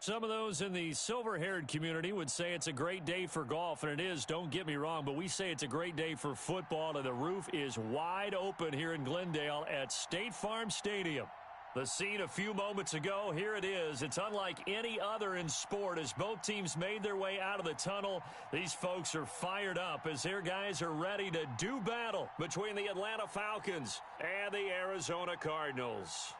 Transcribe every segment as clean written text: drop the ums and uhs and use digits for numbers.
Some of those in the silver-haired community would say it's a great day for golf, and it is, don't get me wrong, but we say it's a great day for football, and the roof is wide open here in Glendale at State Farm Stadium. The scene a few moments ago, here it is. It's unlike any other in sport as both teams made their way out of the tunnel. These folks are fired up as their guys are ready to do battle between the Atlanta Falcons and the Arizona Cardinals.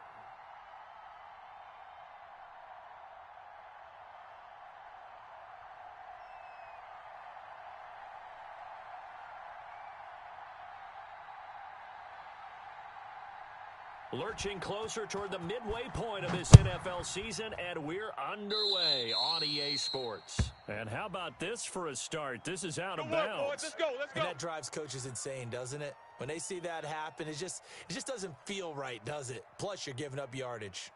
Lurching closer toward the midway point of this NFL season, and we're underway on EA Sports. And how about this for a start? This is out of bounds. Boys, let's go. And that drives coaches insane, doesn't it? When they see that happen, it just doesn't feel right, does it? Plus, you're giving up yardage.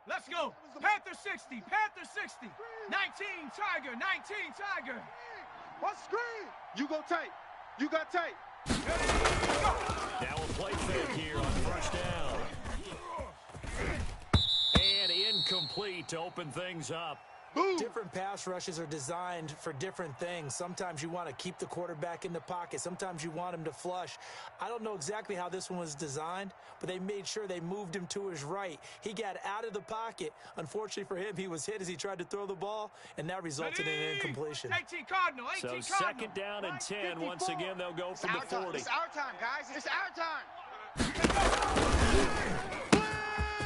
Let's go. Panther 60. Panther 60. 19 Tiger. 19 Tiger. What screen? You go tight. You got tight. Now a play fake here on first down. And incomplete to open things up. Boom. Different pass rushes are designed for different things. Sometimes you want to keep the quarterback in the pocket. Sometimes you want him to flush. I don't know exactly how this one was designed, but they made sure they moved him to his right. He got out of the pocket. Unfortunately for him, he was hit as he tried to throw the ball, and that resulted in an incompletion. 18 Cardinal. 18 So Cardinal. second down and 10. Once again, they'll go from the 40. It's our time, guys. It's our time.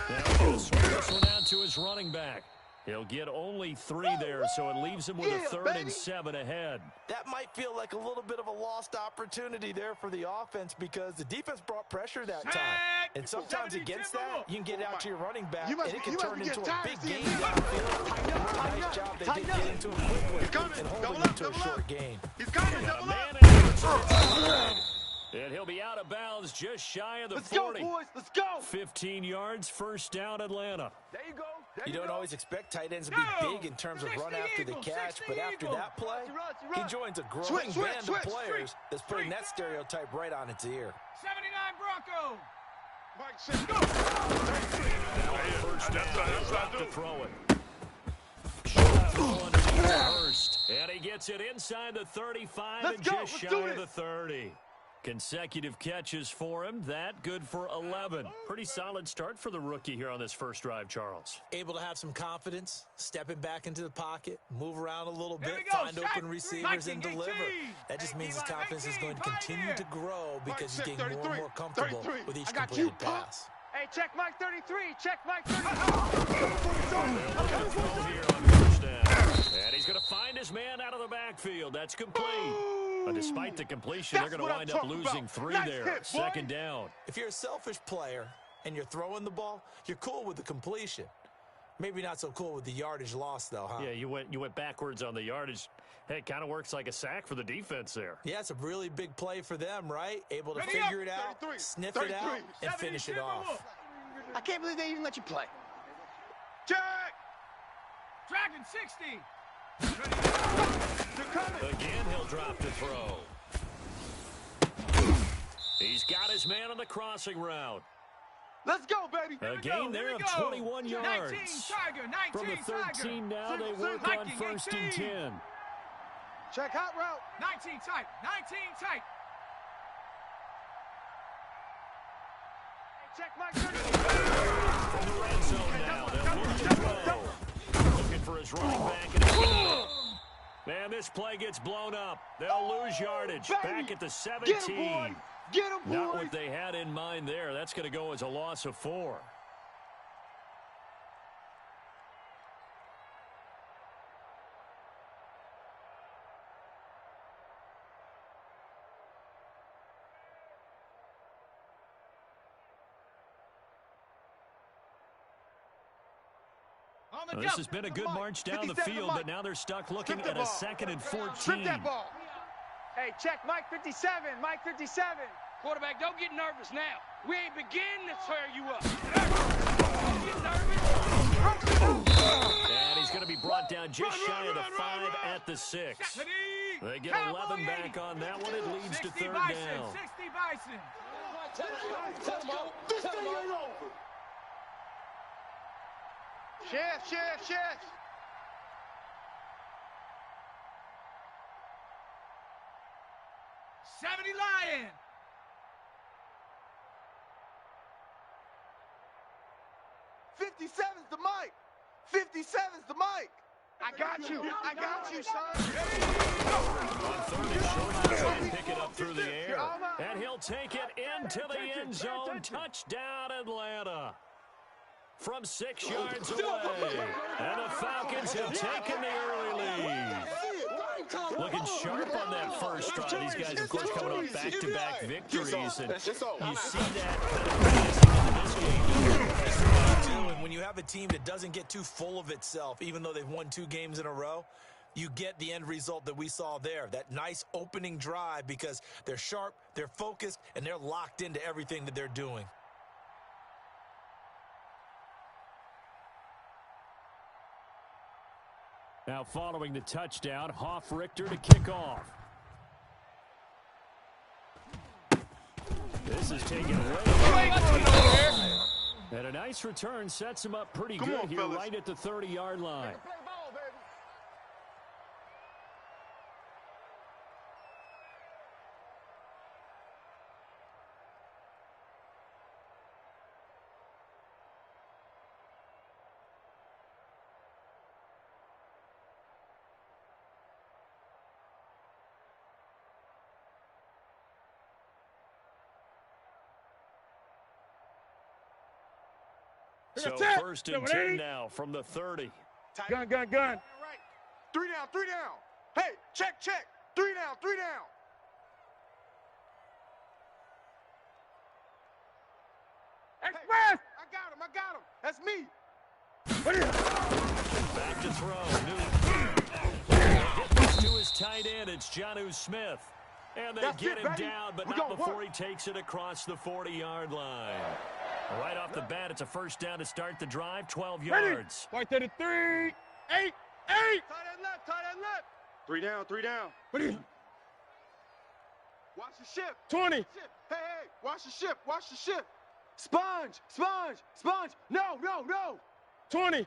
Now he'll swing this one out to his running back. He'll get only 3 there, so it leaves him with a 3rd and 7 ahead. That might feel like a little bit of a lost opportunity there for the offense because the defense brought pressure that time. And sometimes against that, you can get out to your running back, and it can turn into a big game downfield. Nice job they did get into it quickly and hold him to a short gain. He's coming. A Double man up. and he'll be out of bounds just shy of the Let's 40. go, boys. Let's go. 15 yards, first down Atlanta. There you go. You don't always expect tight ends to be big in terms of run after the catch, but after that play, he joins a growing band of players that's putting that stereotype right on its ear. 79 Bronco. Mike, let's go. First down, drop to throw it. First, and he gets it inside the 35 and just shy of the 30. Consecutive catches for him. That good for 11. Pretty solid start for the rookie here on this first drive, Charles. Able to have some confidence, stepping back into the pocket, move around a little Here bit, we go, find Shaq. open receivers, and 19, deliver. 18. That just means his 18, confidence is going to 19, continue to grow because he's getting more and 33, more comfortable 33. with each I got you, completed pass. Hey, check Mike 33. Check Mike 33. Here on first down. And he's going to find his man out of the backfield. That's complete. But despite the completion, That's they're going to wind up losing 3 Nice there. hit, boy. Second down. If you're a selfish player and you're throwing the ball, you're cool with the completion. Maybe not so cool with the yardage loss, though, huh? Yeah, you went backwards on the yardage. Hey, it kind of works like a sack for the defense there. Yeah, it's a really big play for them, right? Able to Ready figure up. it out, 33, sniff it out, 33. and finish it off. I can't believe they even let you play. Check. Dragon 60. They're coming. Again, he'll drop to throw. He's got his man on the crossing route. Let's go, baby. A gain there of 21 yards. 19 Tiger. 19 From the 13 now, they work on 19, first and 18. 10. Check hot route. 19 tight. 19 tight. Hey, check Mike 33. From the red zone now, they'll look to throw. Looking for his running back. And man, this play gets blown up. They'll lose yardage. Back at the 17. Get him, boy. Get him, boy. Not what they had in mind there. That's going to go as a loss of 4. On the This has been a good march down the field, but now they're stuck looking at a 2nd and 14. Strip that ball. Hey, check Mike 57. Mike 57. Quarterback, don't get nervous now. We ain't beginning to tear you up. Don't get nervous. And he's going to be brought down just shy of the 5 at the 6. They get 11 back on that one. It leads to 3rd down. 60 Bison. This thing ain't over. Chef. 70 Lion. '57's the mic. '57's the mic. I got you, son. On 3rd and short, he's going to pick it up through the air. And he'll take it into the end zone. Touchdown, Atlanta. From 6 yards away. And the Falcons have taken the early lead. Looking sharp on that first drive. These guys, of course, coming off back-to-back victories. And you see that kind of this game. And when you have a team that doesn't get too full of itself, even though they've won 2 games in a row, you get the end result that we saw there. That nice opening drive because they're sharp, they're focused, and they're locked into everything that they're doing. Now following the touchdown, Hoff-Richter to kick off. This is taken away. And a nice return sets him up pretty good here, right at the 30-yard line. So 1st and 10 now from the 30. Gun. 3 down. Hey, check. 3 down. Express. I got him. That's me. Back to throw. Newton. Get this to his tight end. It's Jonnu Smith. And they get him down, but not before he takes it across the 40-yard line. Right off the bat, it's a 1st down to start the drive, 12 yards. Right to the 3. 8. Tight end left. 3 down. Watch the shift. 20. Hey, watch the shift. Sponge. No. 20.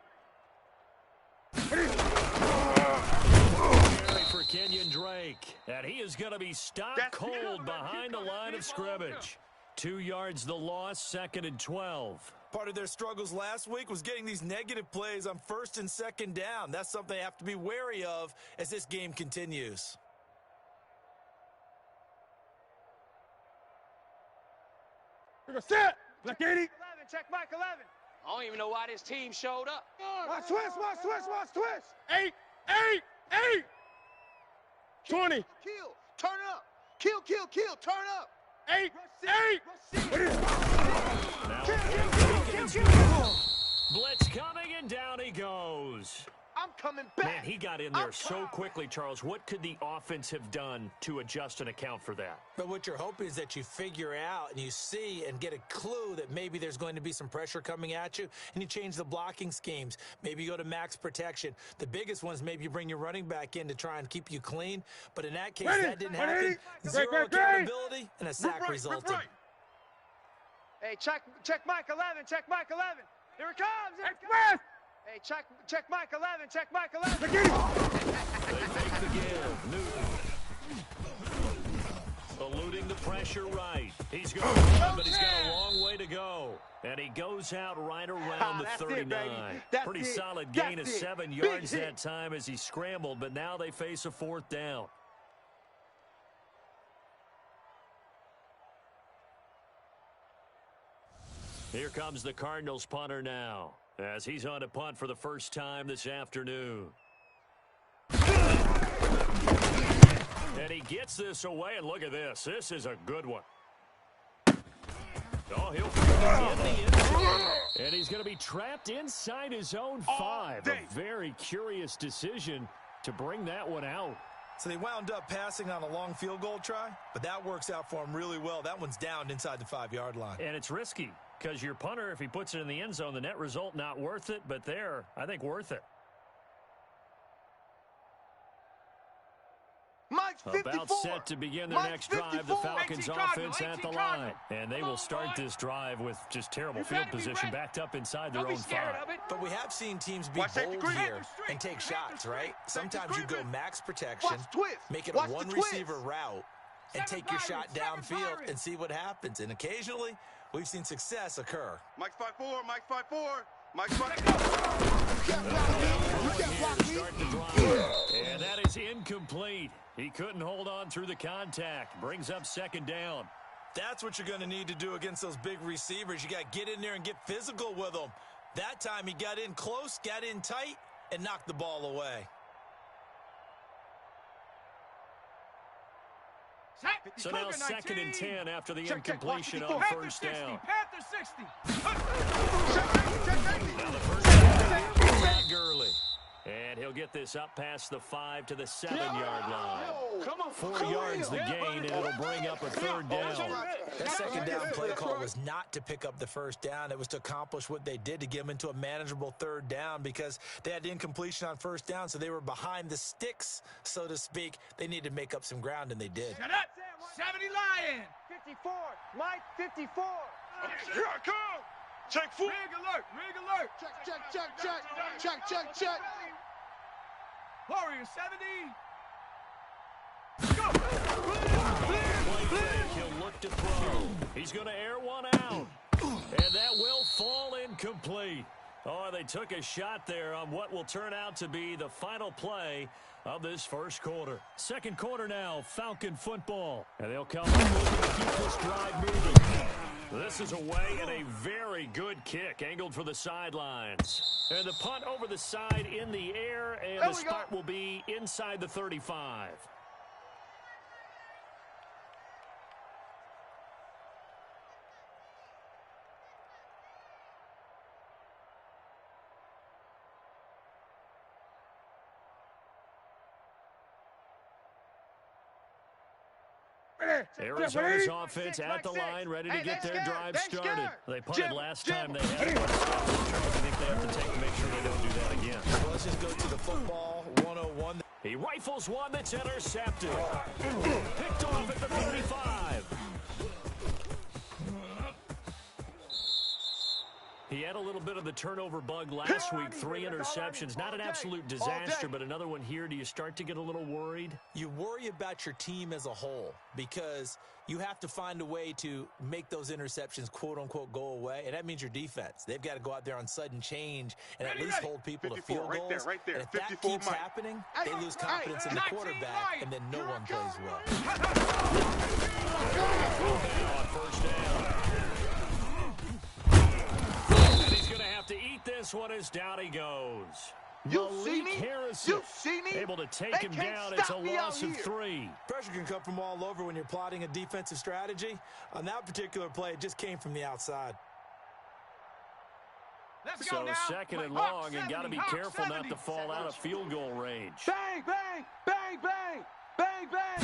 For Kenyon Drake. And he is going to be stopped cold behind the line of scrimmage. 2 yards the loss, 2nd and 12. Part of their struggles last week was getting these negative plays on 1st and 2nd down. That's something they have to be wary of as this game continues. Set. Black 80. 11. Check Mike 11. I don't even know why this team showed up. Watch twist. 8. 20. Kill. Turn up. Kill. Turn up. 8. Blitz coming, and down he goes. I'm coming back. Man, he got in there so quickly, Charles. What could the offense have done to adjust and account for that? But what you're hoping is that you figure out and you see and get a clue that maybe there's going to be some pressure coming at you, and you change the blocking schemes. Maybe you go to max protection. The biggest one's maybe you bring your running back in to try and keep you clean. But in that case, that didn't happen. Zero accountability, and a sack resulted. Hey, check Mike 11. Check Mike 11. Here it comes. Express. Hey, check Mike 11. Check Mike 11. They fake the give. Newton. Eluding the pressure right. He's going to run, but he's got a long way to go. And he goes out right around the 39. Pretty solid gain of 7 yards that time as he scrambled, but now they face a 4th down. Here comes the Cardinals punter now, as he's on to punt for the first time this afternoon. And he gets this away, and look at this. This is a good one. Oh, he'll find it in the end zone. And he's going to be trapped inside his own 5. A very curious decision to bring that one out. So they wound up passing on a long field goal try, but that works out for them really well. That one's down inside the 5-yard line. And it's risky because your punter, if he puts it in the end zone, the net result not worth it, but there, I think worth it. Mike's 54. About set to begin their next drive, the Falcons offense at the line. And they will start this drive with just terrible field position backed up inside their own 5. But we have seen teams be bold here and take shots, right? Sometimes you go max protection, make it a one-receiver route, and take your shot downfield and see what happens. And occasionally, we've seen success occur. Mike's 5'4", Mike's 5'4", Mike's 5'4". Start the drive. And that is incomplete. He couldn't hold on through the contact. Brings up 2nd down. That's what you're going to need to do against those big receivers. You got to get in there and get physical with them. That time he got in close, got in tight, and knocked the ball away. So now 2nd and 10 after the incompletion on first down. Panther 60. Now the first down is Gurley. And he'll get this up past the 5 to the 7-yard line. 4 yards the gain, and it'll bring up a 3rd down. That 2nd down play call was not to pick up the 1st down. It was to accomplish what they did, to get them into a manageable 3rd down, because they had incompletion on 1st down, so they were behind the sticks, so to speak. They needed to make up some ground, and they did. Shut up. 70 Lion. 54. Mike, 54. Here I come. Check 4. Rig alert. Rig alert. Check. Warrior 70. Go. He'll look to throw. He's going to air one out. And that will fall incomplete. Oh, they took a shot there on what will turn out to be the final play of this first quarter. 2nd quarter now, Falcon football. And they'll come up looking to keep this drive moving. This is away and a very good kick, angled for the sidelines. And the punt over the side in the air, and the spot will be inside the 35. Arizona's offense at the line, ready to get their drive started. They punted last time they had it. I think they have to take and make sure they don't do that again. Well, let's just go to the football 101. He rifles one that's intercepted. Picked off at the 35. He had a little bit of the turnover bug last week, 3 interceptions. Not an absolute disaster, but another one here. Do you start to get a little worried? You worry about your team as a whole, because you have to find a way to make those interceptions, quote-unquote, go away, and that means your defense. They've got to go out there on sudden change and at least hold people to field goals. Right there. And if that keeps happening, they lose confidence in the quarterback, and then no one plays well. On first down. To eat this one as down he goes. Malik Harrison able to take him down. It's a loss of 3. Pressure can come from all over when you're plotting a defensive strategy. On that particular play, it just came from the outside. Let's go so now. 2nd and long, and got to be careful not to fall out of field goal range. Bang, bang, bang, bang, bang, bang.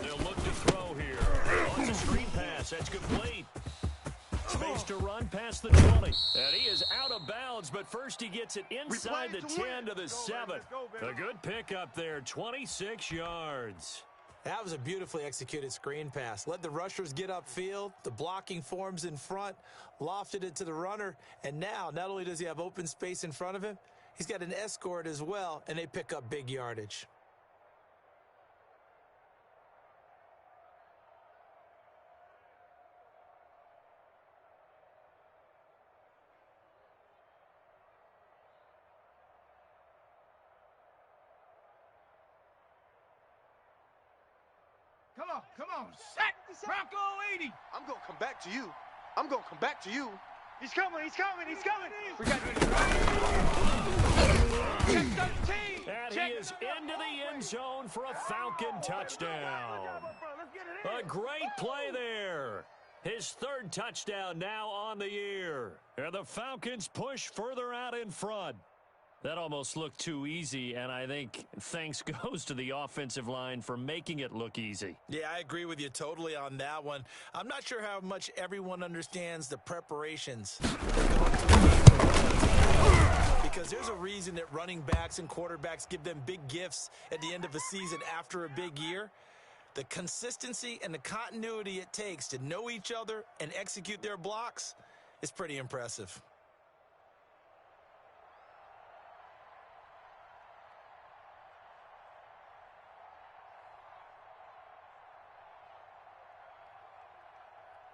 They'll look to throw here. Oh, it's a screen pass. That's complete. Space to run past the 20. And he is out of bounds, but first he gets it inside the 10 to the 7. A good pickup there, 26 yards. That was a beautifully executed screen pass. Let the rushers get upfield. The blocking forms in front, lofted it to the runner, and now not only does he have open space in front of him, he's got an escort as well, and they pick up big yardage. Come on. Set. Bronco 80. I'm going to come back to you. I'm going to come back to you. He's coming. We got to Check 13. And he is into the end zone for a Falcon touchdown. A great play there. His third touchdown now on the year. And the Falcons push further out in front. That almost looked too easy, and I think thanks goes to the offensive line for making it look easy. Yeah, I agree with you totally on that one. I'm not sure how much everyone understands the preparations because there's a reason that running backs and quarterbacks give them big gifts at the end of a season after a big year. The consistency and the continuity it takes to know each other and execute their blocks is pretty impressive.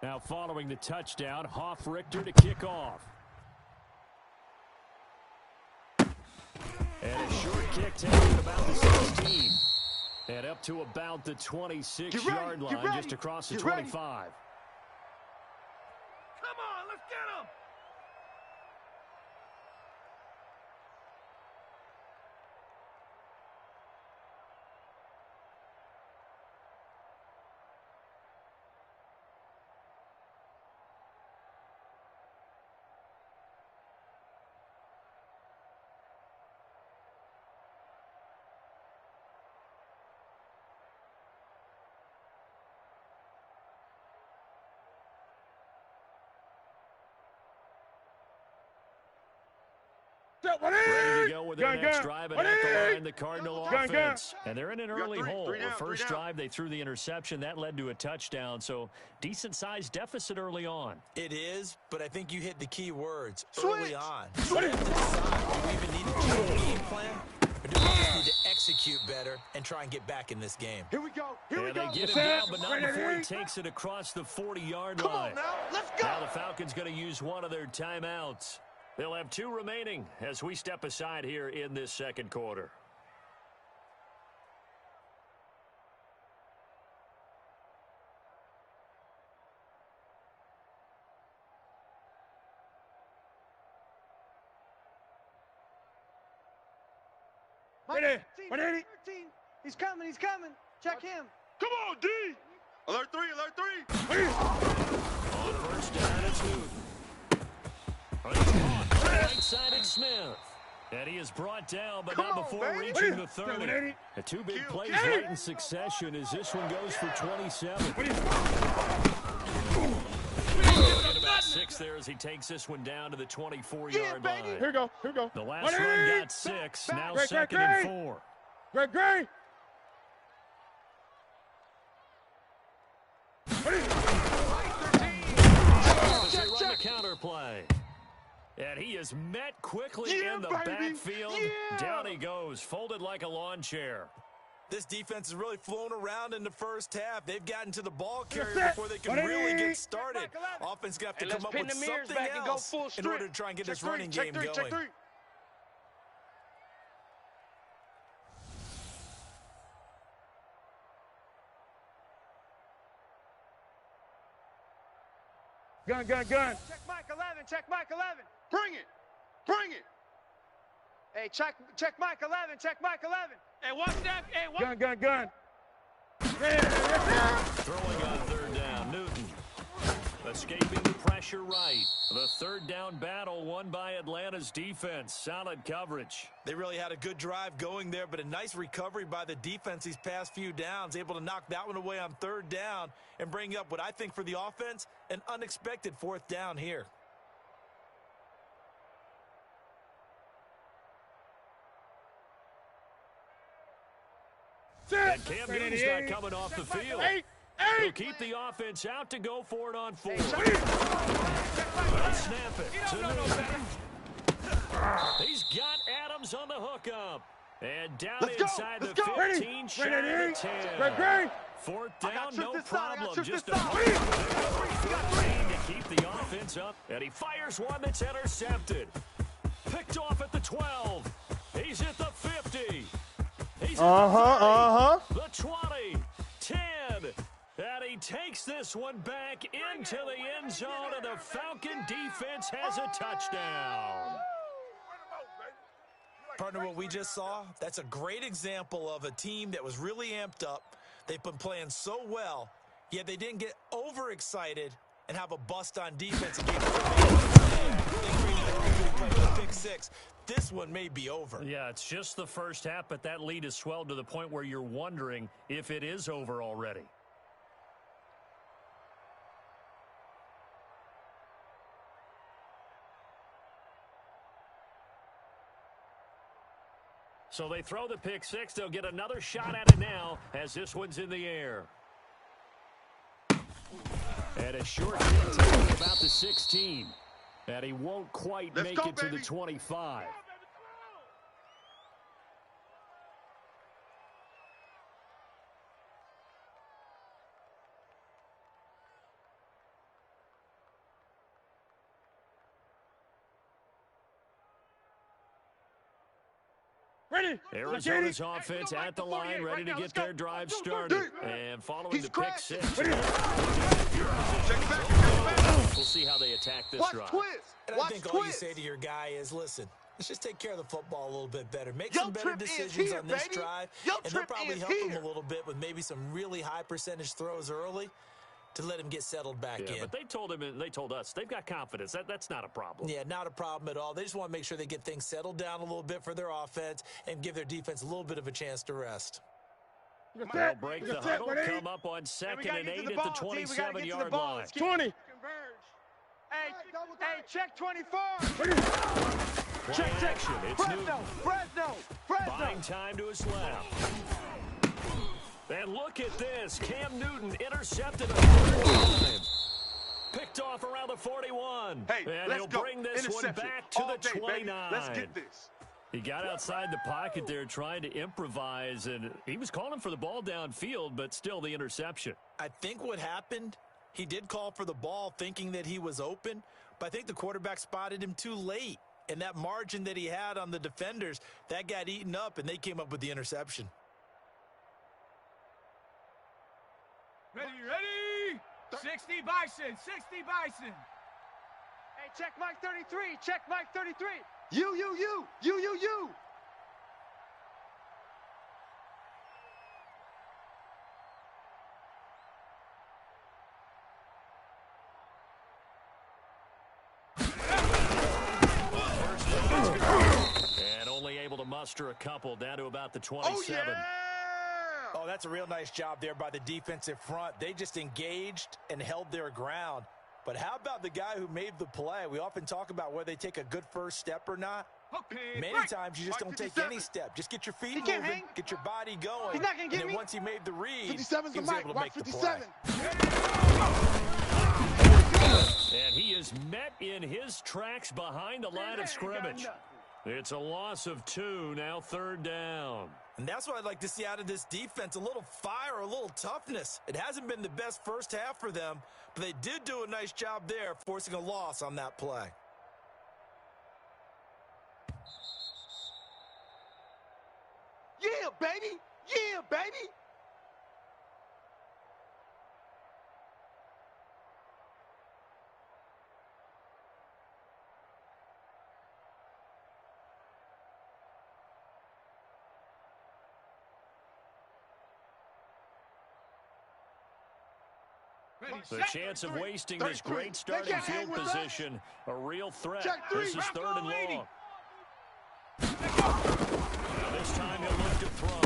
Now following the touchdown, Hoff-Richter to kick off. And a short kick taken about the 16. And up to about the 26-yard line, just across the 25. Come on, let's get him. Ready to go with their next drive, and at the line, the Cardinal offense. And they're in an early hole. The first drive, they threw the interception. That led to a touchdown, so decent-sized deficit early on. It is, but I think you hit the key words early on. So we have to decide, do we even need to change the game plan, or do we just need to execute better and try and get back in this game? Here we go. Here we go. They get him down, but not before he takes it across the 40-yard line. Come on now. Let's go. Now the Falcons going to use one of their timeouts. They'll have 2 remaining as we step aside here in this second quarter. Ready. 13. He's coming. He's coming. Check him. Come on, D. Alert 3. Alert 3. On first down, it's Newton. Right-sided Smith. And he is brought down, but not before reaching the 30. The 2 big plays right in succession as this one goes for 27. About 6 there as he takes this one down to the 24-yard line. Here we go. Here we go. The last run got 6. Now second and 4. Great. They run the counter play. And he is met quickly in the backfield. Down he goes, folded like a lawn chair. This defense has really flown around in the first half. They've gotten to the ball carrier before they can really get started. Offense going to have to come up with something else in order to try and get this running game going. Gun. Check Mike 11. Check Mike 11. Bring it. Hey, check Mike 11. Check Mike 11. Hey, watch that. Hey, watch. Gun. Throwing on third down, Newton. Escaping the pressure right. The third down battle won by Atlanta's defense. Solid coverage. They really had a good drive going there, but a nice recovery by the defense these past few downs. Able to knock that one away on third down and bring up what I think for the offense, an unexpected 4th down here. And Cam Newton's not coming off the field. He'll keep the offense out to go for it on 4. They snap it to Newton. He's got Adams on the hookup. And down inside the 15, shy of the 10. 4th down, no problem. Just a to keep the offense up. And he fires one that's intercepted. Picked off at the 12. He's at the 50. He's at the 30, the 20, 10. And he takes this one back into the end zone, and the Falcon defense has a touchdown. Partner, what we just saw, that's a great example of a team that was really amped up. They've been playing so well, yet they didn't get overexcited and have a bust on defense and get pick six. This one may be over. Yeah, it's just the first half, but that lead has swelled to the point where you're wondering if it is over already. So they throw the pick six. They'll get another shot at it now as this one's in the air. And a short hit taken about the 16. And he won't quite make it to the 25. Ready? Arizona's offense at the line, ready to get their drive started. And following the pick six. We'll see how they attack this drive. And I think all you say to your guy is, listen, let's just take care of the football a little bit better. Make some better decisions on this drive. And they'll probably help him a little bit with maybe some really high percentage throws early to let him get settled back in. But they told him, and they told us, they've got confidence. That's not a problem. Yeah, not a problem at all. They just want to make sure they get things settled down a little bit for their offense and give their defense a little bit of a chance to rest. They'll break the huddle, come up on 2nd and 8 at the 27-yard line. 20. Hey, check 24. Check action. It's Fresno. buying time to his left. And look at this. Cam Newton intercepted a third time. Picked off around the 41. Hey, and let's he'll bring this one back to the 29. Let's get this. He got outside the pocket there trying to improvise, and he was calling for the ball downfield, but still the interception. I think what happened, he did call for the ball thinking that he was open, but I think the quarterback spotted him too late. And that margin that he had on the defenders, that got eaten up, and they came up with the interception. Ready? 60 Bison. Hey, check Mike 33. Check Mike 33. You. And only able to muster a couple down to about the 27. Oh, that's a real nice job there by the defensive front. They just engaged and held their ground. But how about the guy who made the play? We often talk about whether they take a good first step or not. Okay, Many times you just don't take any step. Just get your feet moving, get your body going. He's not gonna get and then me. Once he made the read, 57's he was the able mic. to make Watch the 57. play. And he is met in his tracks behind the line of scrimmage. It's a loss of 2, now 3rd down. And that's what I'd like to see out of this defense, a little fire, a little toughness. It hasn't been the best first half for them, but they did do a nice job there, forcing a loss on that play. Yeah, baby. The chance of wasting this great starting field position, a real threat. This is 3rd and long. Now this time he'll look to throw.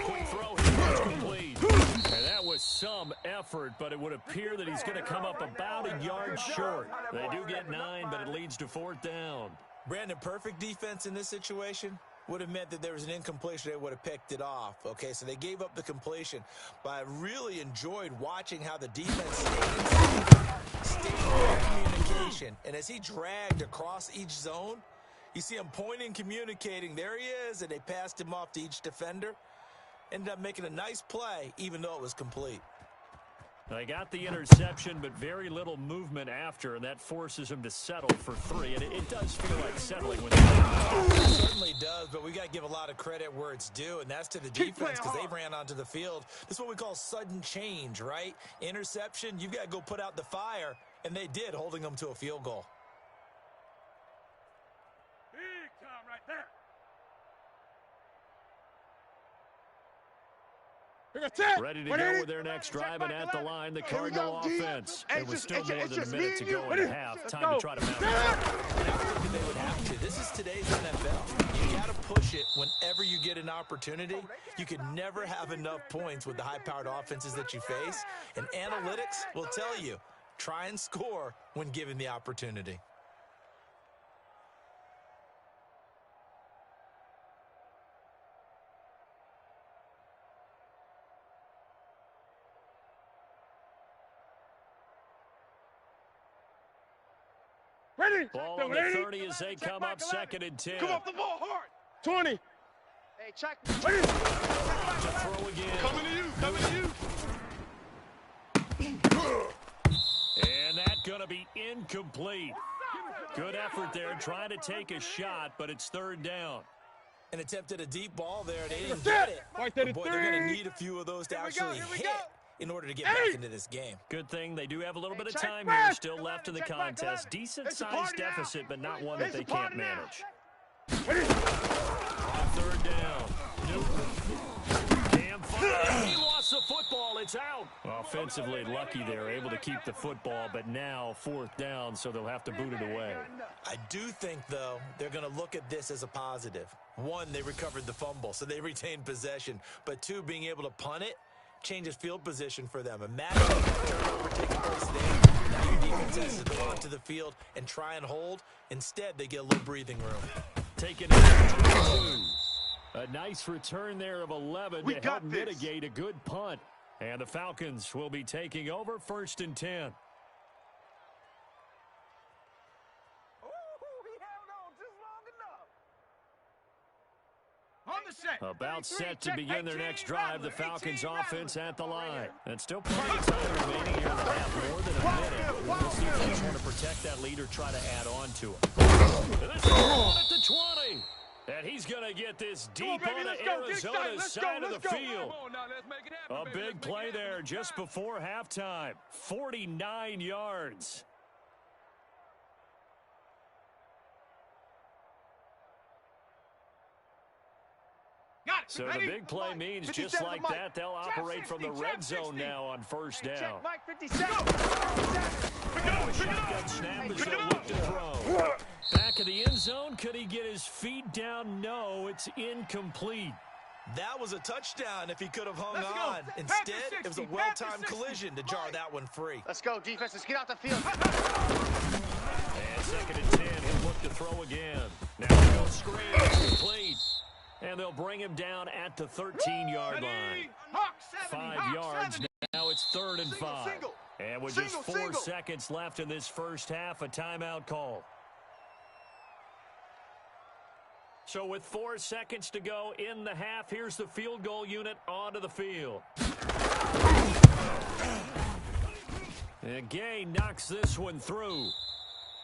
Quick throw here, it's complete. And that was some effort, but it would appear that he's going to come up about a yard short. They do get 9, but it leads to 4th down. Brandon, perfect defense in this situation would have meant that there was an incompletion. They would have picked it off. Okay, so they gave up the completion. But I really enjoyed watching how the defense stayed in communication. And as he dragged across each zone, you see him pointing, communicating. There he is, and they passed him off to each defender. Ended up making a nice play, even though it was complete. They got the interception, but very little movement after, and that forces him to settle for 3. And it does feel like settling with It certainly does, but we got to give a lot of credit where it's due, and that's to the defense because they ran onto the field. This is what we call sudden change, right? Interception, you've got to go put out the fire, and they did, holding them to a field goal. Big time right there. Ready to go with their next drive, and at the line, the Cardinal offense. It was still more than a minute to go in the half. Time to try to mount it. They would have to. This is today's NFL. You got to push it whenever you get an opportunity. You can never have enough points with the high-powered offenses that you face. And analytics will tell you, try and score when given the opportunity. Ready? Ball on the 30 as they come up 2nd and 10. Come off the ball hard. 20. Hey, check. Ready? To throw again. Coming to you. Coming to you. And that's going to be incomplete. Good effort there, trying to take a shot, but it's 3rd down. And attempted a deep ball there. They didn't get it. But boy, they're going to need a few of those to actually hit in order to get back into this game. Good thing they do have a little bit of time here still left in the contest. Decent-sized deficit, but not one that they can't manage. On 3rd down. Damn fine. He lost the football. It's out. Offensively lucky they're able to keep the football, but now 4th down, so they'll have to boot it away. I do think, though, they're going to look at this as a positive. 1, they recovered the fumble, so they retained possession. But 2, being able to punt it changes field position for them. Imagine if turnover taking place there. Now your defense has to go onto the field and try and hold. Instead, they get a little breathing room. Taking it. A nice return there of 11 to help mitigate a good punt. And the Falcons will be taking over 1st and 10. About set to begin their next drive, the Falcons offense at the line. And still plenty of time remaining here in the half, more than a minute. We'll see if they just want to protect that lead or try to add on to it. And this is one at the 20. And he's going to get this deep onto Arizona's side of the field. A big play there just before halftime. 49 yards. So the big play means just like that, they'll operate from the red zone now on 1st down. Shotgun snap as they'll look to throw. Back of the end zone, could he get his feet down? No, it's incomplete. That was a touchdown if he could have hung on. Instead, it was a well-timed collision to jar that one free. Let's go, defense. Let's get out the field. And 2nd and 10, he'll look to throw again. Now he goes screen, complete. And they'll bring him down at the 13-yard line. 5 yards. Now it's 3rd and 5. And with just 4 seconds left in this first half, a timeout call. So with 4 seconds to go in the half, here's the field goal unit onto the field. And Gay knocks this one through.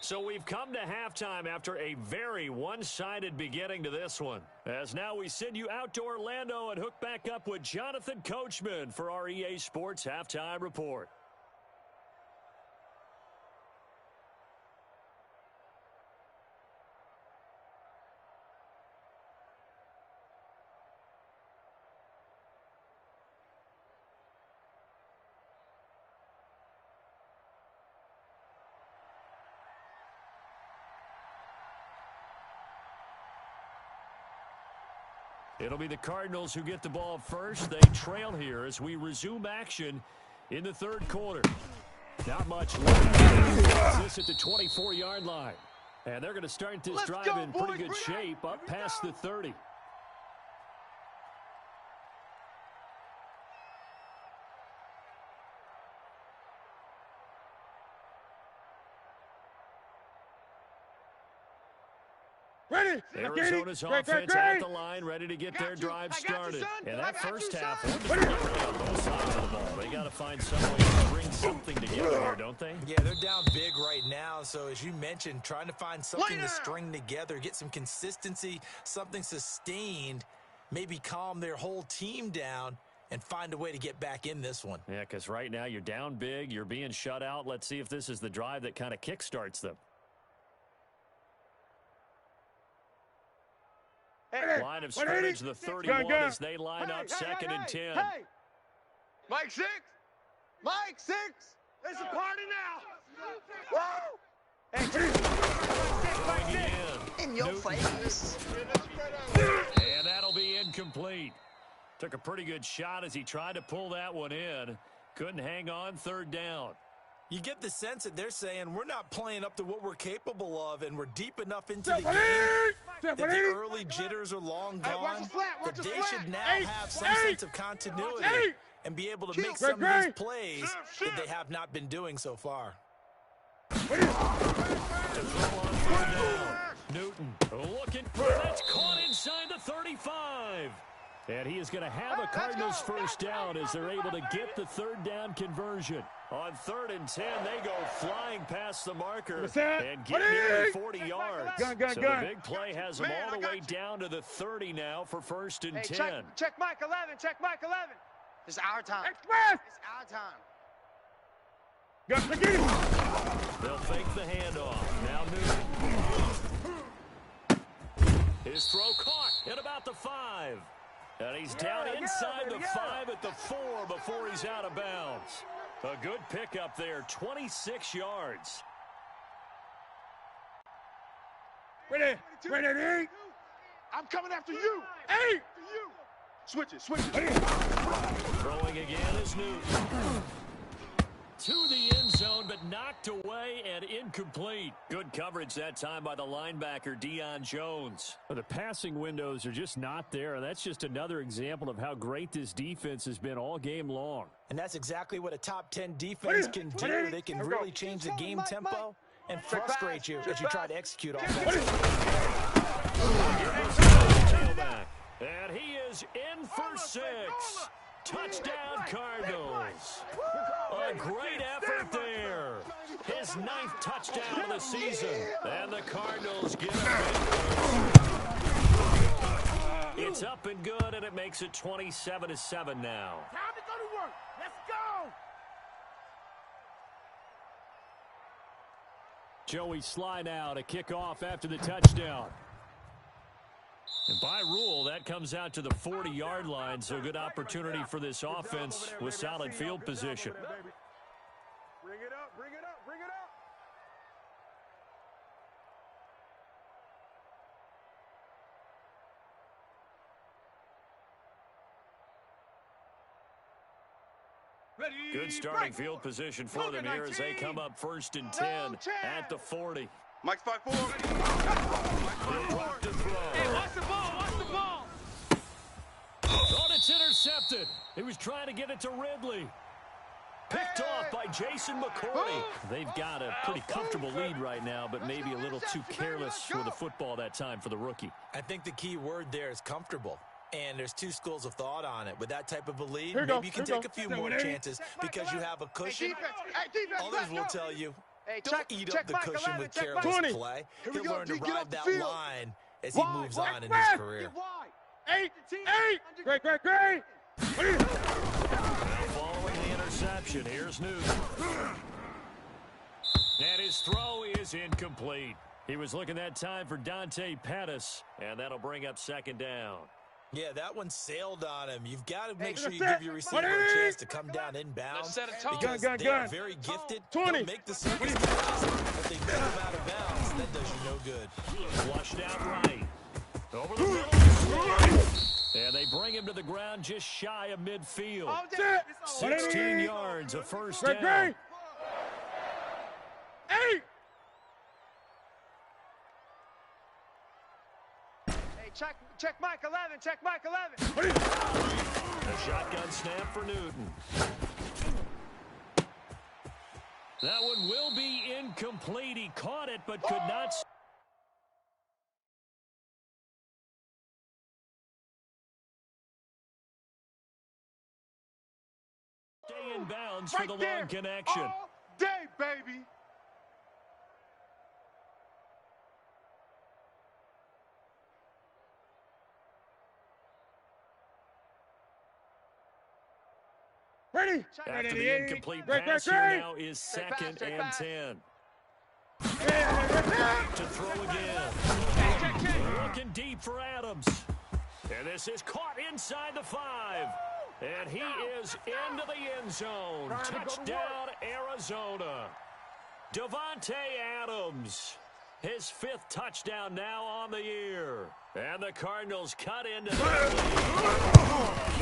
So we've come to halftime after a very one-sided beginning to this one. As now we send you out to Orlando and hook back up with Jonathan Coachman for our EA Sports Halftime Report. It'll be the Cardinals who get the ball first. They trail here as we resume action in the 3rd quarter. Not much left. This at the 24-yard line. And they're going to start this drive in pretty good shape up past the 30. Ready? Arizona's offense at the line, ready to get their drive started. And that first half, on both sides of the ball. They got to find some way to bring something together here, don't they? Yeah, they're down big right now. So as you mentioned, trying to find something to string together, get some consistency, something sustained, maybe calm their whole team down and find a way to get back in this one. Yeah, because right now you're down big, you're being shut out. Let's see if this is the drive that kind of kickstarts them. Line of scrimmage, the 31 as they line up 2nd and 10. Mike 6. Mike 6. It's a party now. Woo! Hey, In your face. And that'll be incomplete. Took a pretty good shot as he tried to pull that one in. Couldn't hang on, third down. You get the sense that they're saying we're not playing up to what we're capable of, and we're deep enough into the game that the early jitters are long gone, that they should now have some sense of continuity and be able to make some of these plays that they have not been doing so far. To throw on third down. Newton looking for that's caught inside the 35. And he is going to have a Cardinals first down as they're able to get the third down conversion. On 3rd and 10, they go flying past the marker and get nearly 40 yards. So the big play has them all the way down to the 30 now for 1st and 10. Check Mike 11. Check Mike 11. It's our time. Express! It's our time. Got to get him. They'll fake the handoff. Now Newton. His throw caught at about the 5. And he's down inside the 5 at the 4 before he's out of bounds. A good pickup there, 26 yards. Ready, 8. I'm coming after you. 8. Switch it, switch it. Throwing again is Newton. To the end zone, but knocked away and incomplete. Good coverage that time by the linebacker, Deion Jones. Well, the passing windows are just not there, and that's just another example of how great this defense has been all game long. And that's exactly what a top 10 defense can do. They can really change the game tempo and frustrate you as you try to execute offense. And he is in for 6. Touchdown, Cardinals. A great effort there. His 9th touchdown of the season. And the Cardinals get it. It's up and good, and it makes it 27-7 now. Time to go to work. Let's go. Joey slide out, a kickoff after the touchdown. And by rule, that comes out to the 40-yard line, so good opportunity for this offense with solid field position. Bring it up, bring it up, bring it up. Ready. Good starting field position for them here as they come up 1st and 10 at the 40. Mike's 5-4. He'll drop to throw. Hey, watch the ball. Watch the ball. Thought it's intercepted. He was trying to get it to Ridley. Picked off by Jason McCourty. They've got a pretty comfortable lead right now, but maybe a little too careless with the football that time for the rookie. I think the key word there is comfortable. And there's two schools of thought on it. With that type of a lead, maybe you can take a few more chances because you have a cushion. Others will tell you, don't eat up the cushion with careless play. He'll learn to ride that line as he moves on in his career. 8. Great. Now following the interception, here's Newton. And his throw is incomplete. He was looking that time for Dante Pettis, and that'll bring up 2nd down. Yeah, that one sailed on him. You've got to make sure you give your receiver a chance to come down inbounds because they are very gifted. They'll make the circus catches, but they get them out of bounds. That does you no good. Flushed out right. Over the middle. And they bring him to the ground just shy of midfield. 16 yards, a first down. 8. Check Mike 11. Check Mike 11. A shotgun snap for Newton. That one will be incomplete. He caught it but could not. Stay in bounds for the long connection. All day, baby. Ready. After the incomplete pass here now is 2nd and 10. To throw again. Looking deep for Adams. And this is caught inside the 5. And he is into the end zone. Touchdown, Arizona. Davante Adams, his 5th touchdown now on the year. And the Cardinals cut into that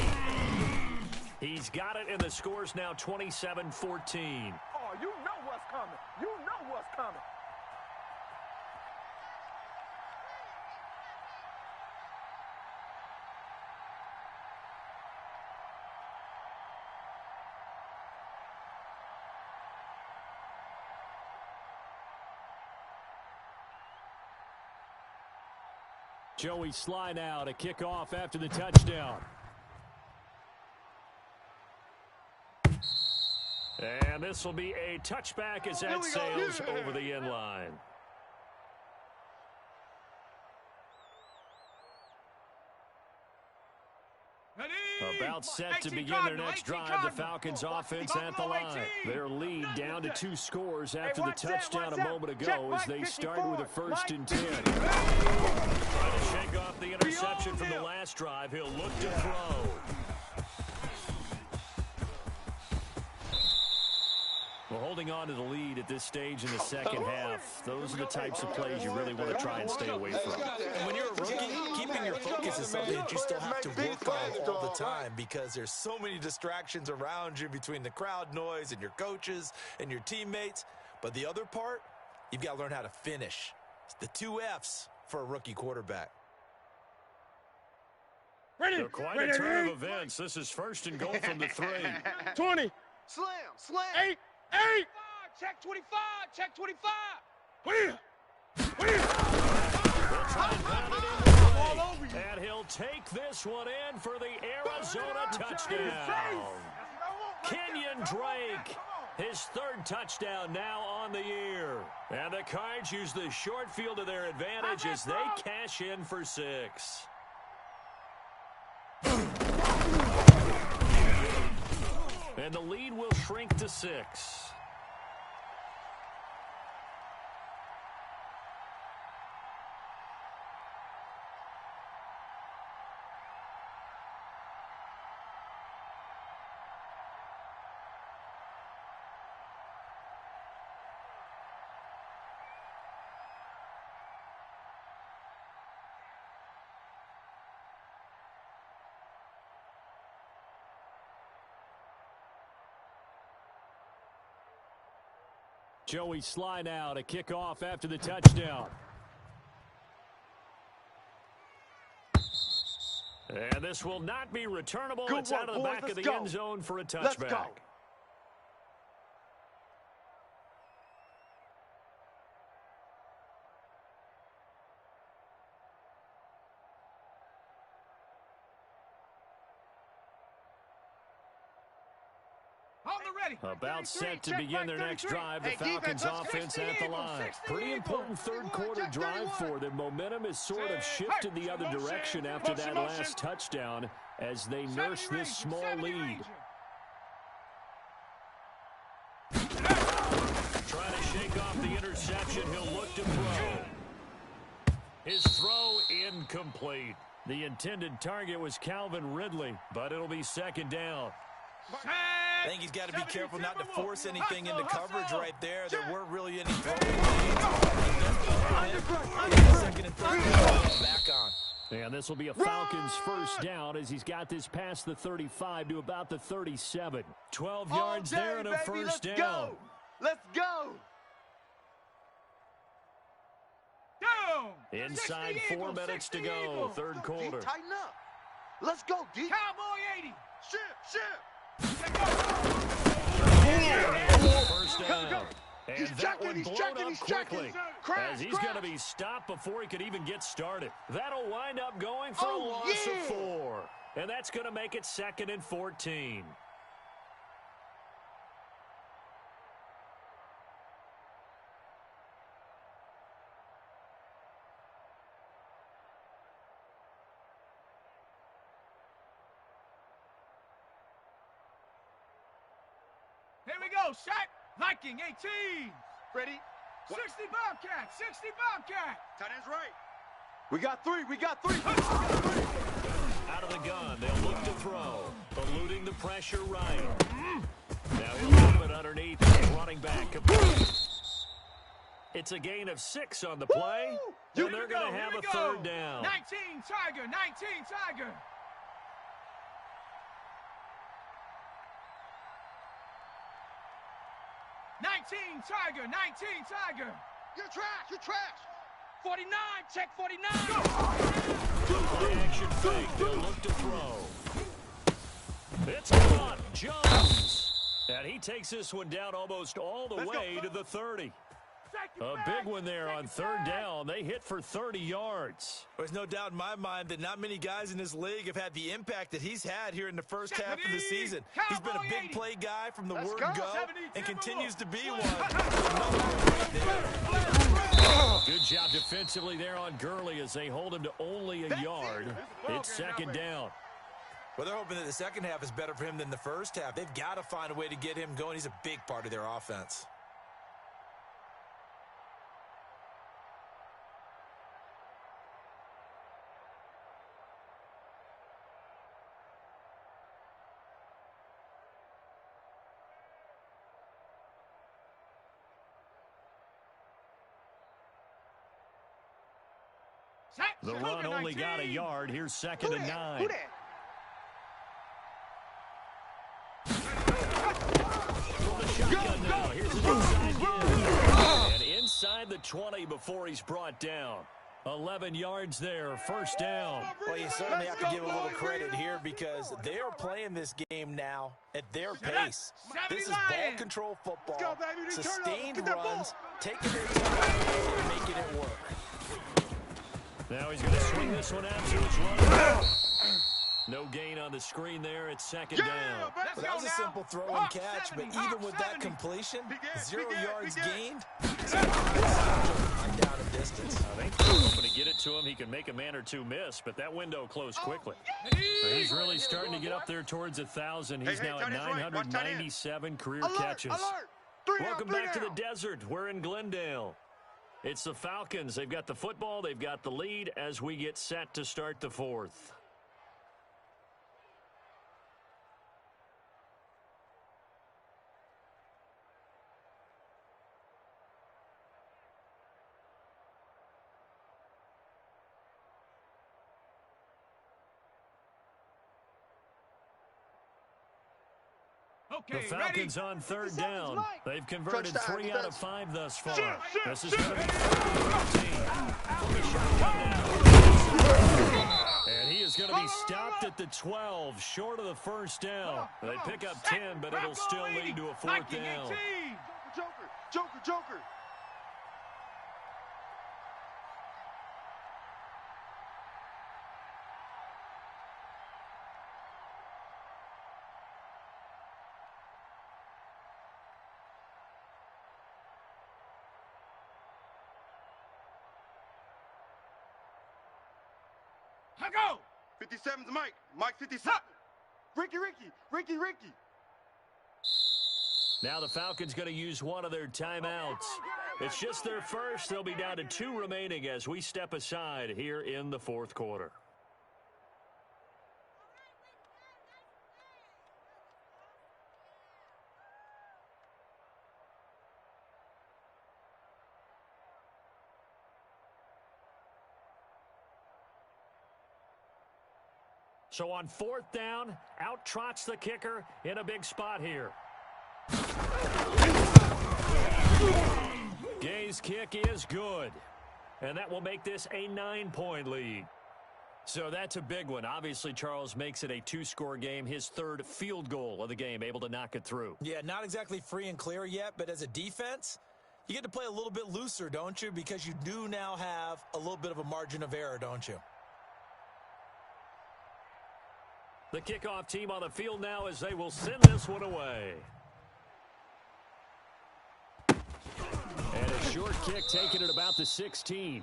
lead. He's got it, and the score's now 27-14. Oh, you know what's coming. You know what's coming. Joey Sly now to kick off after the touchdown. And this will be a touchback as that sails over the end line. About set to begin their next drive, the Falcons offense at the line. Their lead down to 2 scores after the touchdown a moment ago as they started with a 1st and 10. Trying to shake off the interception from the last drive. He'll look to throw. Well, holding on to the lead at this stage in the second half, those are the types of plays you really want to try and stay away from. And when you're a rookie, keeping your focus is something that you still have to work on all the time because there's so many distractions around you between the crowd noise and your coaches and your teammates. But the other part, you've got to learn how to finish. It's the 2 F's for a rookie quarterback. Ready. So quite a turn of events. This is 1st and goal from the 3. 20. Slam. 8. Check 25. Check 25. Clear. And he'll take this one in for the Arizona touchdown. Kenyon Drake, his 3rd touchdown now on the year. And the Cards use the short field to their advantage as they cash in for 6. And the lead will shrink to 6. Joey Sly now to kick off after the touchdown. And this will not be returnable. It's out of the back of the end zone for a touchback. Let's go. About set to begin their next drive, the Falcons offense at the line. Pretty important 3rd quarter drive for them. Momentum has sort of shifted the other direction after that last touchdown as they nurse this small lead. Trying to shake off the interception, he'll look to throw. His throw incomplete. The intended target was Calvin Ridley, but it'll be 2nd down. I think he's got to be careful not to force anything into coverage right there. There weren't really any throwing lanes. 2nd and 3rd, back on. And this will be a Falcons 1st down as he's got this past the 35 to about the 37. 12 yards there and a 1st down. Let's go. Inside 4 minutes to go, 3rd quarter. Tighten up. Let's go, D. Cowboy 80. Ship. 1st down. And that one blown up quickly as he's going to be stopped before he could even get started. That'll wind up going for a loss of 4. And that's going to make it 2nd and 14. Here we go, Shaq. Viking 18. Ready? 60 Bobcat. 60 Bobcat. Tight end's right. We got 3. Out of the gun, they'll look to throw. Eluding pressure right. Now he'll move it underneath the running back. It's a gain of 6 on the play. And they're going to have a third down. 19 Tiger, 19 Tiger. Tiger, 19 Tiger. You're trash, you're trash. 49, check 49. Play action fake. They'll look to throw. It's caught. Jones. And he takes this one down almost all the way to the 30. A big one there on third down. They hit for 30 yards. There's no doubt in my mind that not many guys in this league have had the impact that he's had here in the first half of the season. He's been a big play guy from the word go and continues to be one. Good job defensively there on Gurley as they hold him to only a yard. It's second down. Well, they're hoping that the second half is better for him than the first half. They've got to find a way to get him going. He's a big part of their offense. The run only got a yard. Here's second and 9. Who that? From the shotgun now. Here's an inside give. And inside the 20 before he's brought down. 11 yards there. First down. Well, you certainly have to give a little credit here because they are playing this game now at their pace. This is ball control football, sustained runs, taking their time and making it work. Now he's going to swing this one out, so it's running. No gain on the screen there. It's second down. Well, that was a simple throw and catch, but even with that completion, 0 yards gained, it's a down in distance. I think they're hoping to get it to him. He can make a man or two miss, but that window closed quickly. He's really starting to get up there towards 1,000. He's now at 997 career catches. Welcome back to the desert. We're in Glendale. It's the Falcons. They've got the football. They've got the lead as we get set to start the fourth. The Falcons on third down. They've converted 3 out of 5 thus far. This is going to be 13. And he is going to be stopped at the 12, short of the first down. They pick up 10, but it'll still lead to a fourth down. Joker. Go! 57's Mike. Mike 57. Ricky. Now the Falcons going to use one of their timeouts. It's just their first. They'll be down to 2 remaining as we step aside here in the fourth quarter. So on fourth down, out trots the kicker in a big spot here. Gay's kick is good. And that will make this a 9-point lead. So that's a big one. Obviously, Charles makes it a 2-score game. His third field goal of the game, able to knock it through. Yeah, not exactly free and clear yet, but as a defense, you get to play a little bit looser, don't you? Because you do now have a little bit of a margin of error, don't you? The kickoff team on the field now as they will send this one away. And a short kick taken at about the 16.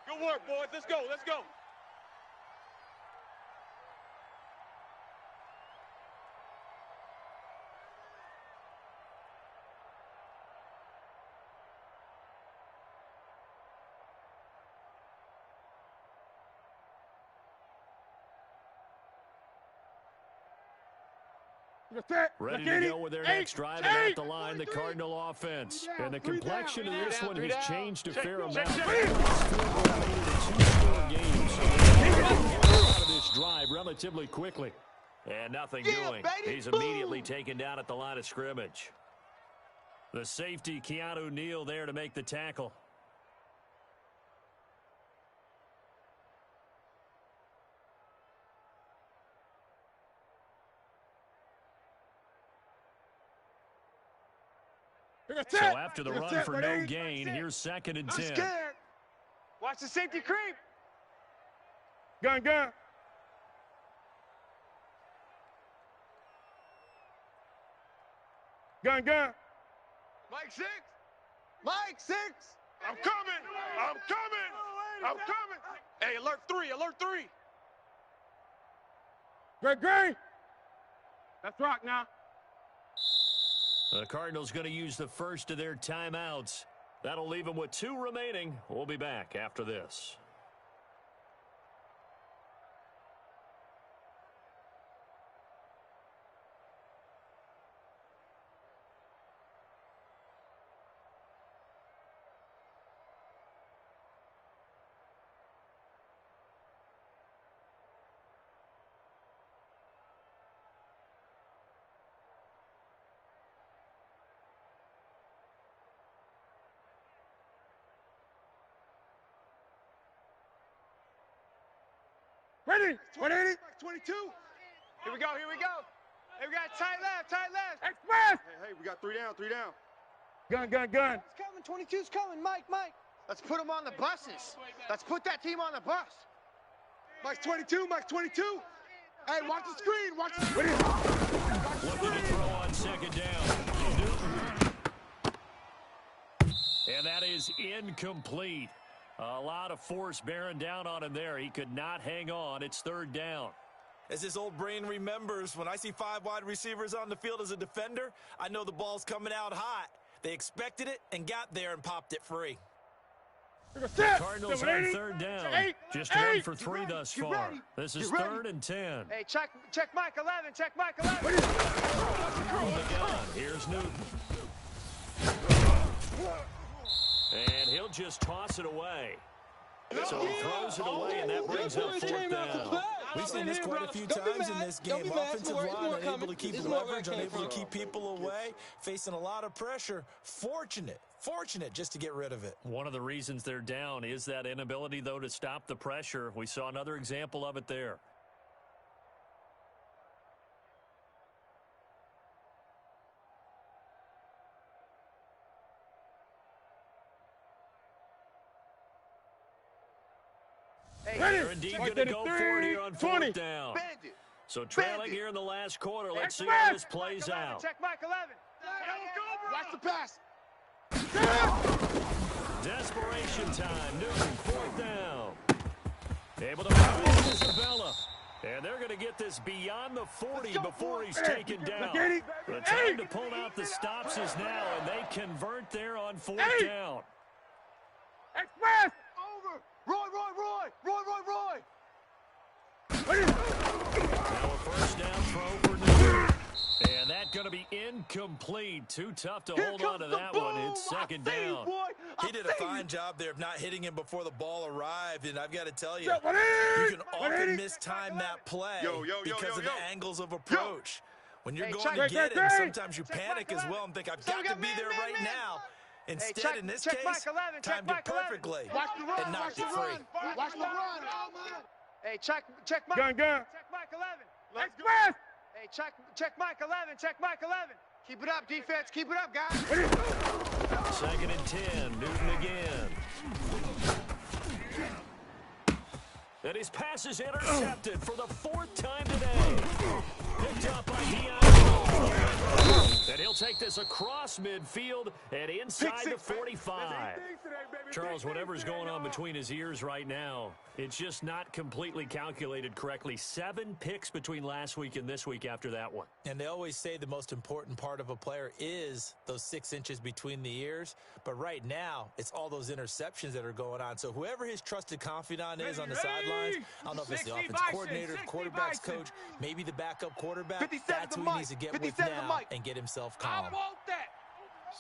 Good work, boys. Let's go. Ready to go with their next drive and at the line, the Cardinal offense. And the complexion of this one has changed a fair amount. It's a two-score game, so they're out of this drive relatively quickly. And nothing doing. He's immediately taken down at the line of scrimmage. The safety, Keanu Neal, there to make the tackle. So after the run for no gain, here's 2nd and 10. Scared. Watch the safety creep. Gun. Gun. Mike 6. Mike 6. I'm coming. Hey, alert 3. Great. Let's rock now. The Cardinals going to use the first of their timeouts. That'll leave them with 2 remaining. We'll be back after this. Ready? 180. 22. Here we go. Hey, we got tight left. Express. Hey, we got 3 down. Gun. It's coming. 22's coming. Mike. Let's put them on the buses. Let's put that team on the bus. Mike's 22. Hey, watch the screen. Looking to throw on 2nd down. And that is incomplete. A lot of force bearing down on him there. He could not hang on. It's 3rd down. As his old brain remembers, when I see 5 wide receivers on the field as a defender, I know the ball's coming out hot. They expected it and got there and popped it free. The Cardinals on 3rd down. Just 1 for 3 thus far. This is 3rd and 10. Hey, check Mike 11. From the gun, here's Newton. And he'll just toss it away. So he throws it away, and that brings up 4th down. We've seen this quite a few times in this game. Offensive line unable to keep leverage, unable to keep people away, facing a lot of pressure. Fortunate just to get rid of it. One of the reasons they're down is that inability, though, to stop the pressure. We saw another example of it there. They're indeed going to go for it here on 4th down. So trailing here in the last quarter. Let's see how this plays out. Check Mike 11. Watch the pass. Desperation time. Newton, 4th down. Able to find Isabella. And they're going to get this beyond the 40 before he's taken down. The time to pull out the stops is now, and they convert there on 4th down. Express. Over. Roy. Now a 1st down throw for Newton. And that's going to be incomplete. Too tough to hold on to that one. It's 2nd down. He did a fine job there of not hitting him before the ball arrived, and I've got to tell you, you can often mistime that play because of the angles of approach. When you're going to get it, sometimes you panic as well and think, I've got to be there right now. Instead, in this case, timed it perfectly and knocked it free. Watch the run. Hey, check Mike. Gun. Check Mike 11. Express. Hey, check Mike 11. Keep it up, defense. Keep it up, guys. 2nd and 10. Newton again. And his pass is intercepted for the 4th time today. Picked up by Keanu. And he'll take take this across midfield and inside the 45. Charles, whatever's going on between his ears right now, it's just not completely calculated correctly. 7 picks between last week and this week after that one. And they always say the most important part of a player is those 6 inches between the ears. But right now, it's all those interceptions that are going on. So whoever his trusted confidant is on the sidelines, I don't know if it's the offense coordinator, quarterback's coach, maybe the backup quarterback, that's who he needs to get with now and get himself calm. I want that.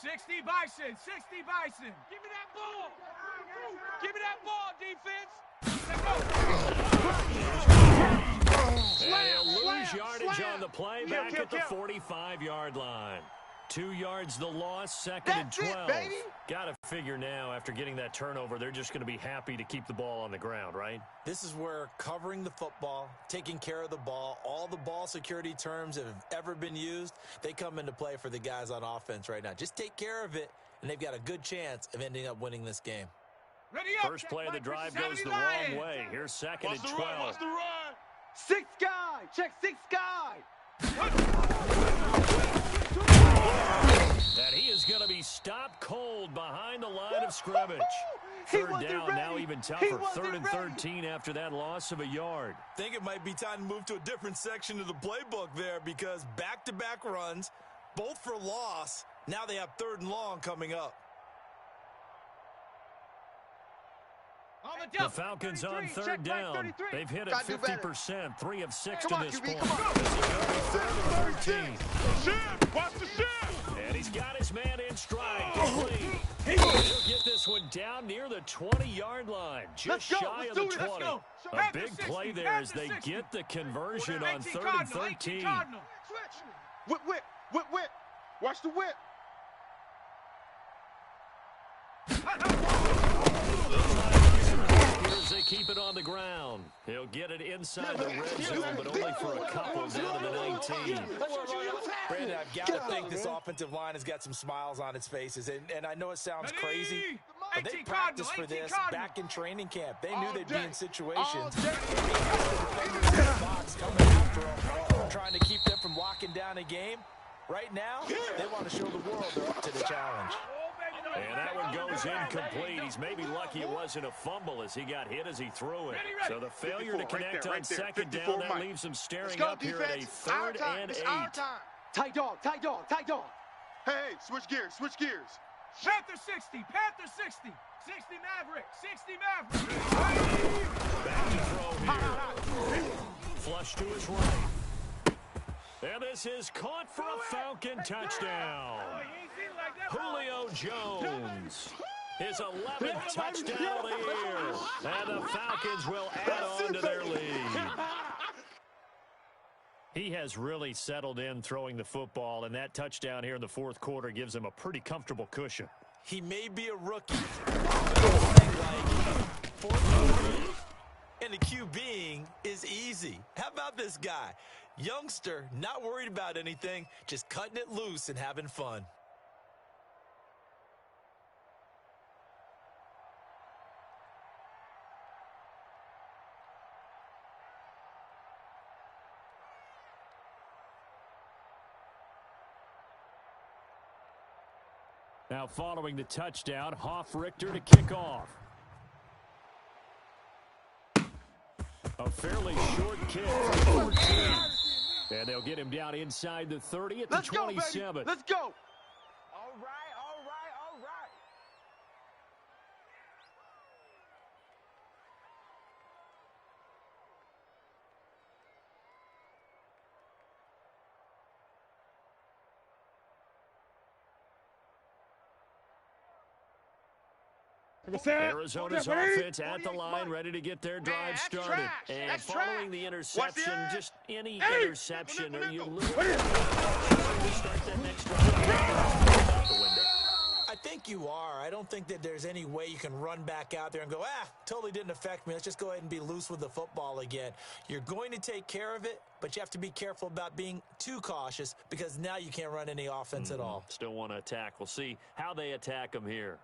60 Bison, 60 Bison. Give me that ball. Give me that ball, defense. And he'll lose yardage on the play back at the 45-yard line. 2 yards the loss, 2nd and 12. Got to figure now after getting that turnover, they're just going to be happy to keep the ball on the ground, right? This is where covering the football, taking care of the ball, all the ball security terms that have ever been used, they come into play for the guys on offense right now. Just take care of it, and they've got a good chance of ending up winning this game. First play of the drive goes the wrong way. Here's 2nd and 12. Watch the run. 6 guy. Check 6 guy. And he is going to be stopped cold behind the line of scrimmage. Third down, now even tougher. 3rd and 13 after that loss of a yard. Think it might be time to move to a different section of the playbook there because back-to-back runs, both for loss. Now they have 3rd and long coming up. The Falcons on 3rd down. They've hit it 50%, 3 of 6 to this point. This is going to be 3rd and 13. Ship! Watch the ship! And he's got his man in stride. Complete. He'll get this one down near the 20-yard line, just shy of the 20. A big play there as they get the conversion on 3rd and 13. Whip, whip, whip, whip. Watch the whip. They keep it on the ground. He'll get it inside the red zone, but only for a couple down to the 19. Brandon, I've got to think this offensive line has got some smiles on its faces. And I know it sounds crazy, but they practiced for this back in training camp. They knew they'd be in situations. Box coming after them, trying to keep them from locking down a game. Right now, they want to show the world they're up to the challenge. And that one goes incomplete. He's maybe lucky it wasn't a fumble as he got hit as he threw it. So the failure to connect on 2nd down, that leaves him staring up here at a 3rd and 8. Tight dog, tight dog, tight dog. Hey, switch gears, switch gears. Panther 60, Panther 60. 60 Maverick, 60 Maverick. Back to throw here. Flush to his right. And this is caught for a Falcon touchdown. Julio Jones, his 11th touchdown of the year. And the Falcons will add on to their lead. He has really settled in throwing the football, and that touchdown here in the 4th quarter gives him a pretty comfortable cushion. He may be a rookie, and the QBing is easy. How about this guy? Youngster, not worried about anything, just cutting it loose and having fun. Now following the touchdown, Richter to kick off. A fairly short kick from 14. And they'll get him down inside the 30 at the 27. Go, let's go. All right, all right, all right. Arizona's offense at the line, ready to get their drive started. And following the interception, just any interception, are you losing? Start that next drive out the window. I think you are. I don't think that there's any way you can run back out there and go, totally didn't affect me. Let's just go ahead and be loose with the football again. You're going to take care of it, but you have to be careful about being too cautious because now you can't run any offense at all. Still want to attack. We'll see how they attack them here.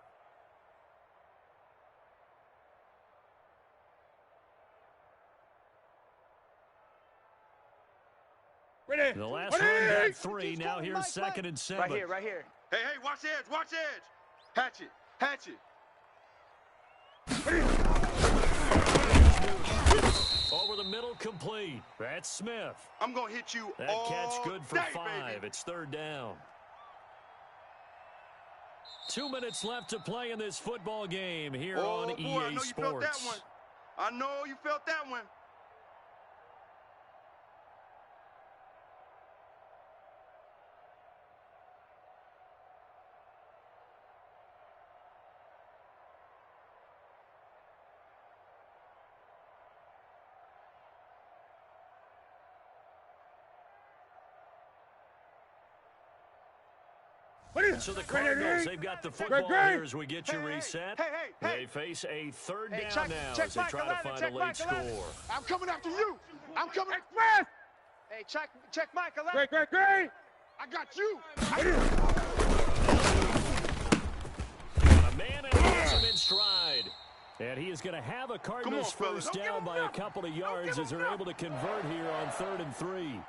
The last run got 3. Now here's second and 7. Right here, right here. Hey, watch edge, watch edge. Hatch it, hatch it. Over the middle, complete. That's Smith. I'm going to hit you That all catch good for day, 5. baby. It's third down. 2 minutes left to play in this football game here on boy, EA I know Sports. you felt that one. I know you felt that one. So the Cardinals, they've got the football here as we get you reset. Hey. They face a third down check now as they Mike try 11, to find check a late Mike 11. score. I'm coming after you. I'm coming. Express! Hey, check Mike 11. Great. I got you. A man and gets him in stride. And he is going to have a Cardinals fellas. first down by a couple of yards as they're able to convert here on 3rd and 3.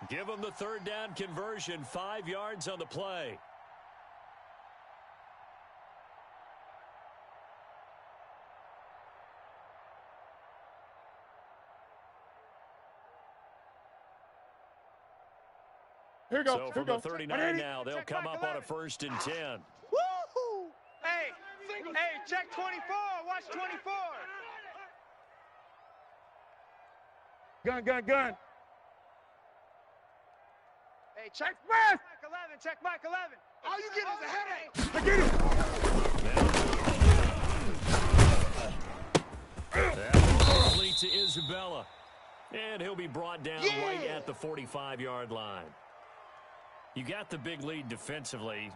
Give them the third down conversion, 5 yards on the play. Here we go. So from the 39 now, they'll come up on a 1st and 10. Woo-hoo! Hey, check 24. Watch 24. Gun. Hey, check Mike 11. Check Mike 11. All you get is a headache. That complete to Isabella. And he'll be brought down right at the 45-yard line. You got the big lead defensively,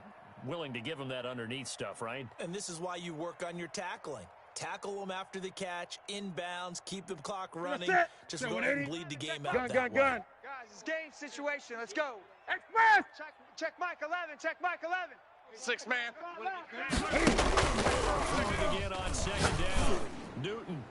willing to give him that underneath stuff, right? And this is why you work on your tackling. Tackle them after the catch, inbounds, keep the clock running. Just go ahead and bleed the game out that way. Guys, it's game situation. Let's go. Express. Check Mike 11. Check Mike 11. 6 man. Throwing again on 2nd down. Newton.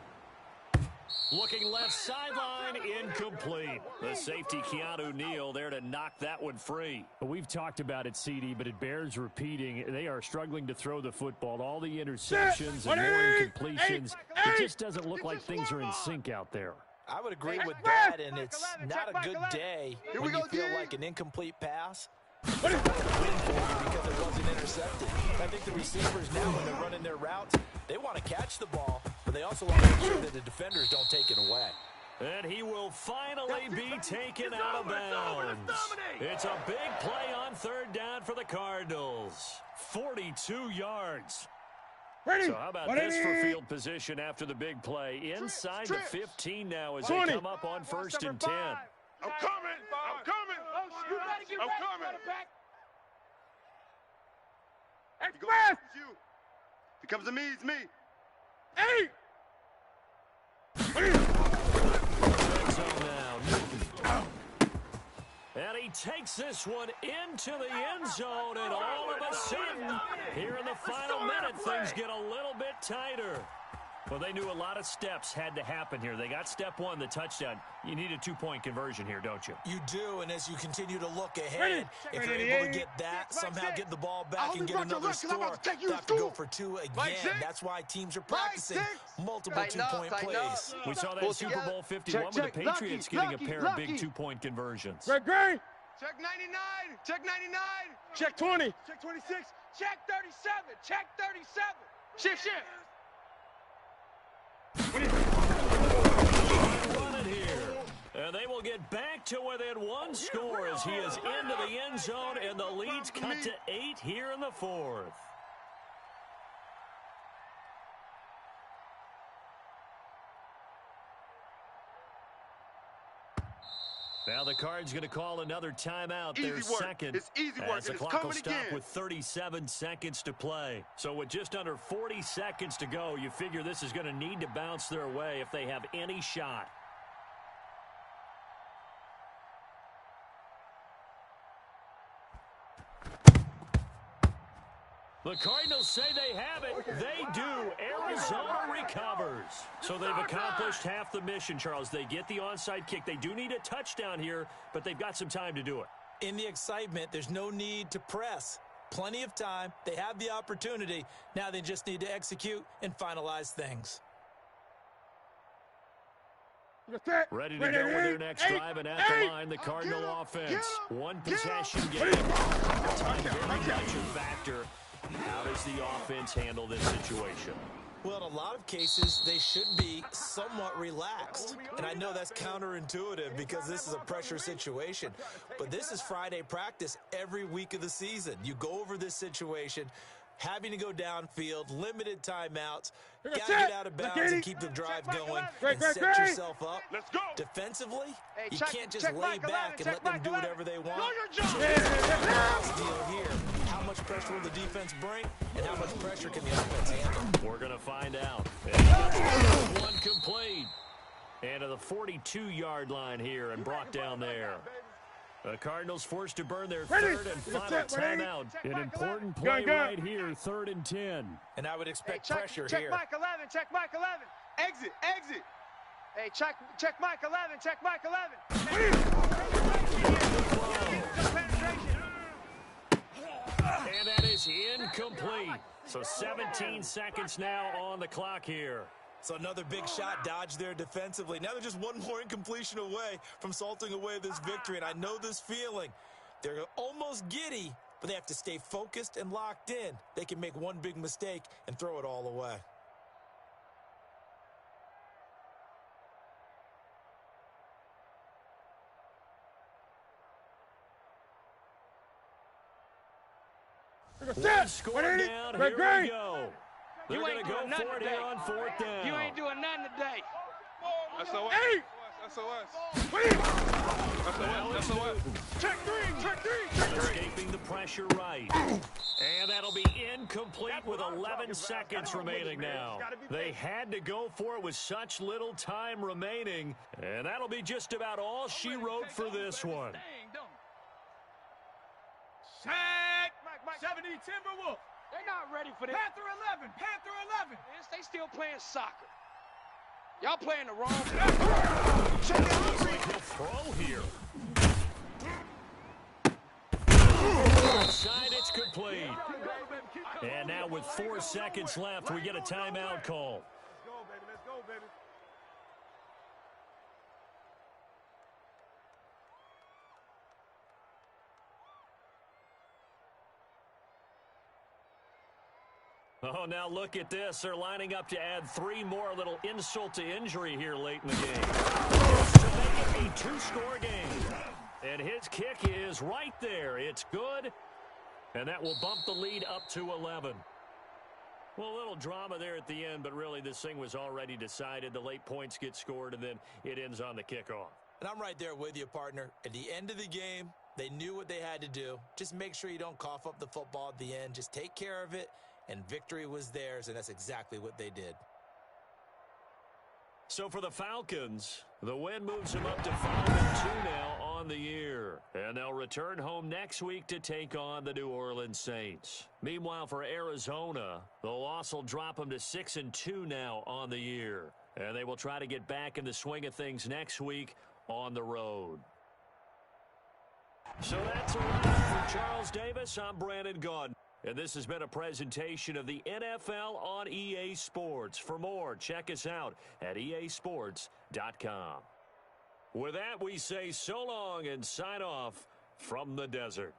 Looking left sideline, incomplete. The safety, Keanu Neal, there to knock that one free. We've talked about it, CD, but it bears repeating. They are struggling to throw the football. All the interceptions and more incompletions. It just doesn't look like things are in sync out there. I would agree with that, and it's not a good day when you feel like an incomplete pass. Win for you because it wasn't intercepted. I think the receivers now, when they're running their routes, they want to catch the ball, but they also want to make sure that the defenders don't take it away. And he will finally be taken out of bounds. It's a big play on 3rd down for the Cardinals. 42 yards. So how about this for field position after the big play? Inside the 15 now as they come up on 1st and 10. I'm coming. You better get ready, quarterback. Express. You. If it comes to me, it's me. Hey. And he takes this one into the end zone, and all of a sudden, here in the final minute, things get a little bit tighter. Well, they knew a lot of steps had to happen here. They got step 1, the touchdown. You need a 2-point conversion here, don't you? You do, and as you continue to look ahead, if you're able to get that, somehow get the ball back and get another score, you have to go for 2 again. That's why teams are practicing multiple 2-point plays. We saw that Super Bowl 51 with the Patriots getting a pair of big 2-point conversions. Great. Check 99. Check 99. Check 20. Check 26. Check 37. Check 37. Shift. Run it here. And they will get back to within 1 score as he is into the end zone, and the lead's cut to 8 here in the 4th. Now the Cards going to call another timeout. Their second. It's easy work. As the clock will stop with 37 seconds to play. So with just under 40 seconds to go, you figure this is going to need to bounce their way if they have any shot. The Cardinals say they have it. They do. Arizona recovers. So they've accomplished half the mission, Charles. They get the onside kick. They do need a touchdown here, but they've got some time to do it. In the excitement, there's no need to press. Plenty of time. They have the opportunity. Now they just need to execute and finalize things. Ready to go with their next drive, and at the line, the Cardinal offense. One possession game. Time very much a factor. How does the offense handle this situation? Well, in a lot of cases, they should be somewhat relaxed. And I know that's counterintuitive because this is a pressure situation. But this is Friday practice every week of the season. You go over this situation, having to go downfield, limited timeouts, got to get out of bounds and keep the drive going and set yourself up. Defensively, you can't just lay back and let them do whatever they want. So this deal here. How much pressure will the defense bring, and how much pressure can the offense handle? We're going to find out. One complete. And to the 42-yard line here and brought down there. The Cardinals forced to burn their third and final timeout. An important play right here, 3rd and 10. And I would expect pressure check here. Mike 11, check Mike 11. Exit, exit. Hey, check Mike 11, check Mike 11. And that is incomplete. So 17 seconds now on the clock here. So another big shot dodged there defensively. Now they're just one more incompletion away from salting away this victory. And I know this feeling. They're almost giddy, but they have to stay focused and locked in. They can make one big mistake and throw it all away. One score down, here we go. They're going to go for it here on 4th down. You ain't doing nothing today. SOS. SOS. Check three. Escaping the pressure right. And that'll be incomplete with 11 seconds remaining now. They had to go for it with such little time remaining. And that'll be just about all she wrote for this one. Sack. 70 Timberwolf. They're not ready for this. Panther 11. Panther 11. They still playing soccer. Y'all playing the wrong Looks like he'll throw here. Outside, it's complete. And now with 4 seconds left, we get a timeout call. Let's go, baby. Oh, now look at this. They're lining up to add 3 more. Little insult to injury here late in the game. To make it a 2-score game. And his kick is right there. It's good. And that will bump the lead up to 11. Well, a little drama there at the end, but really this thing was already decided. The late points get scored, and then it ends on the kickoff. And I'm right there with you, partner. At the end of the game, they knew what they had to do. Just make sure you don't cough up the football at the end. Just take care of it. And victory was theirs, and that's exactly what they did. So for the Falcons, the win moves them up to 5-2 now on the year. And they'll return home next week to take on the New Orleans Saints. Meanwhile, for Arizona, the loss will drop them to 6-2 now on the year. And they will try to get back in the swing of things next week on the road. So that's a wrap for Charles Davis. I'm Brandon Gaudin. And this has been a presentation of the NFL on EA Sports. For more, check us out at easports.com. With that, we say so long and sign off from the desert.